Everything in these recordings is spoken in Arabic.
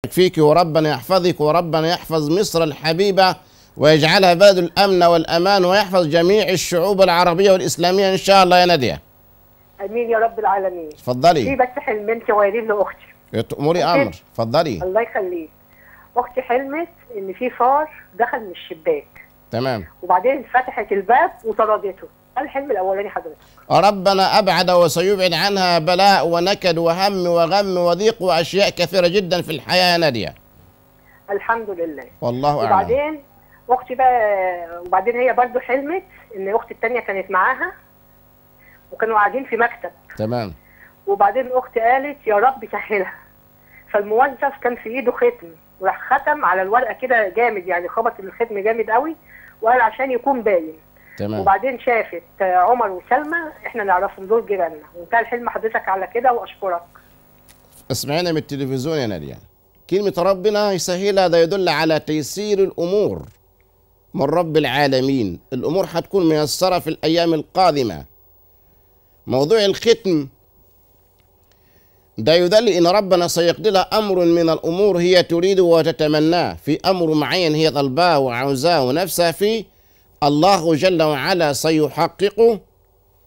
فيك وربنا يحفظك وربنا يحفظ مصر الحبيبة ويجعلها بلد الأمن والأمان ويحفظ جميع الشعوب العربية والإسلامية إن شاء الله يا نادية. امين يا رب العالمين. اتفضلي. في بس حلمين صغيرين لاختي. تأمري أمر. اتفضلي. الله يخليك. اختي حلمت ان في فار دخل من الشباك. تمام. وبعدين فتحت الباب وطردته. ده الحلم الاولاني حضرتك. ربنا أبعد وسيبعد عنها بلاء ونكد وهم وغم وضيق وأشياء كثيرة جدا في الحياة يا نادية. الحمد لله. والله أعلم. وبعدين اختي بقى هي برضه حلمت ان اختي الثانيه كانت معاها وكانوا قاعدين في مكتب. تمام. وبعدين اختي قالت يا رب سهلها. فالموظف كان في ايده ختم وراح ختم على الورقه كده جامد، يعني خبط الختم جامد قوي وقال عشان يكون باين. تمام. وبعدين شافت عمر وسلمى، احنا نعرفهم دول جيراننا، وانتهى الحلم حضرتك على كده واشكرك. اسمعينا من التلفزيون يا نادية. كلمة ربنا يسهلها ده يدل على تيسير الأمور من رب العالمين. الأمور هتكون ميسرة في الأيام القادمة. موضوع الختم ده يدل إن ربنا سيقضي لها أمر من الأمور هي تريده وتتمناه، في أمر معين هي طلباه وعاوزاه ونفسها فيه، الله جل وعلا سيحققه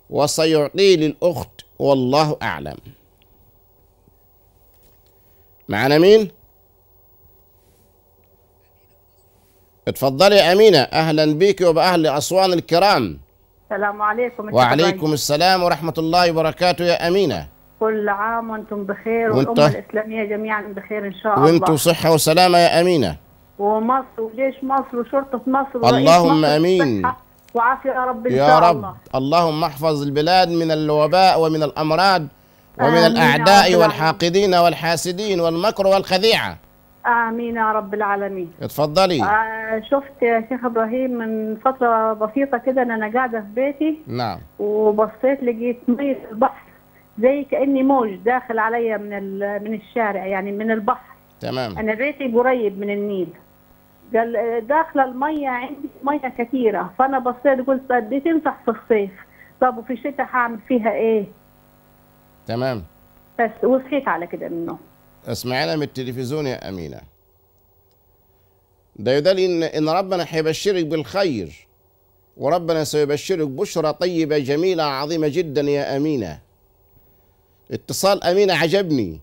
وسيعطيه للأخت والله أعلم. معنا مين؟ اتفضلي يا أمينة، أهلا بك وبأهل أسوان الكرام. السلام عليكم. وعليكم السلام ورحمة الله وبركاته يا أمينة. كل عام وانتم بخير والأمة الإسلامية جميعا بخير إن شاء الله. وانتم صحة وسلامة يا أمينة. ومصر وجيش مصر وشرطة مصر اللهم امين وعافية يا رب ان يا شاء رب الله. اللهم احفظ البلاد من الوباء ومن الامراض ومن الاعداء والحاقدين والحاسدين والمكر والخديعة. امين يا رب العالمين. اتفضلي. شفت يا شيخ ابراهيم من فترة بسيطة كده ان انا قاعدة في بيتي. نعم. وبصيت لقيت مية البحر زي كأني موج داخل عليا من الشارع، يعني من البحر. تمام. انا بيتي قريب من النيل. قال داخله الميه عندي ميه كثيره، فانا بصيت قلت دي تنفع في الصيف، طب وفي الشتاء هعمل فيها ايه؟ تمام. بس وصحيت على كده منه. اسمعينا من التلفزيون يا امينه. ده يدل ان ربنا هيبشرك بالخير، وربنا سيبشرك بشرى طيبه جميله عظيمه جدا يا امينه. اتصال امينه عجبني،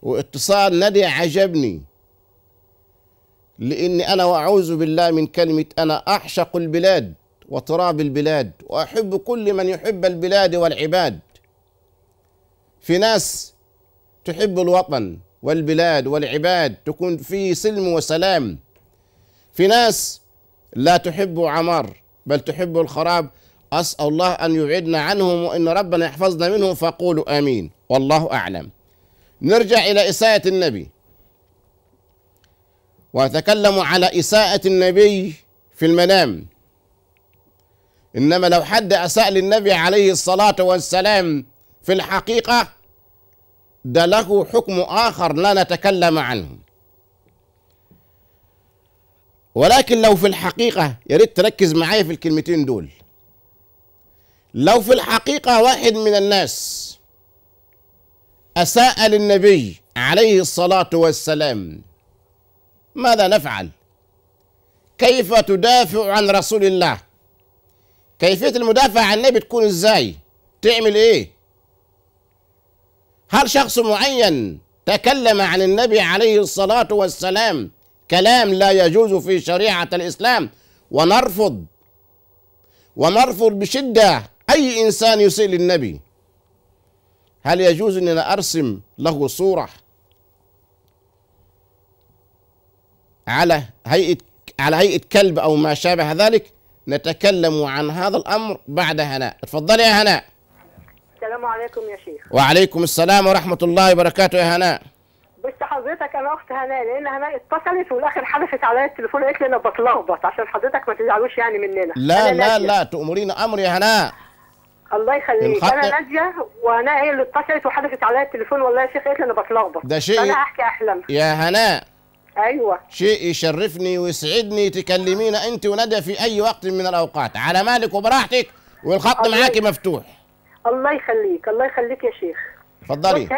واتصال نادية عجبني، لأني أنا وأعوذ بالله من كلمة أنا أعشق البلاد وتراب البلاد وأحب كل من يحب البلاد والعباد. في ناس تحب الوطن والبلاد والعباد تكون فيه سلم وسلام، في ناس لا تحب عمار بل تحب الخراب. أسأل الله أن يبعدنا عنهم وإن ربنا يحفظنا منهم، فقولوا آمين والله أعلم. نرجع إلى إساءة النبي، وأتكلم على إساءة النبي في المنام. إنما لو حد أساء للنبي عليه الصلاة والسلام في الحقيقة ده له حكم آخر لا نتكلم عنه. ولكن لو في الحقيقة، يا ريت تركز معايا في الكلمتين دول، لو في الحقيقة واحد من الناس أساء للنبي عليه الصلاة والسلام، ماذا نفعل؟ كيف تدافع عن رسول الله؟ كيفية المدافع عن النبي تكون ازاي؟ تعمل ايه؟ هل شخص معين تكلم عن النبي عليه الصلاة والسلام كلام لا يجوز في شريعة الإسلام ونرفض بشدة أي إنسان يسيء للنبي؟ هل يجوز أن أنا أرسم له صورة على هيئة كلب أو ما شابه ذلك؟ نتكلم عن هذا الأمر بعد هناء. اتفضلي يا هناء. السلام عليكم يا شيخ. وعليكم السلام ورحمة الله وبركاته يا هناء. بس حضرتك أنا أخت هناء، لأن هناء اتصلت والآخر حدثت عليا التليفون قالت لي أنا بتلخبط، عشان حضرتك ما تزعلوش يعني مننا. لا تؤمرين أمر يا هناء. الله يخليك. أنا نادية وهناء هي اللي اتصلت وحدثت عليا التليفون، والله يا شيخ قالت لي أنا بتلخبط. ده شيء أنا هحكي أحلام يا هناء. ايوه. شيء يشرفني ويسعدني تكلمينا انت وندى في اي وقت من الاوقات، على مالك وبراحتك، والخط معاكي مفتوح. الله يخليك الله يخليك يا شيخ. اتفضلي.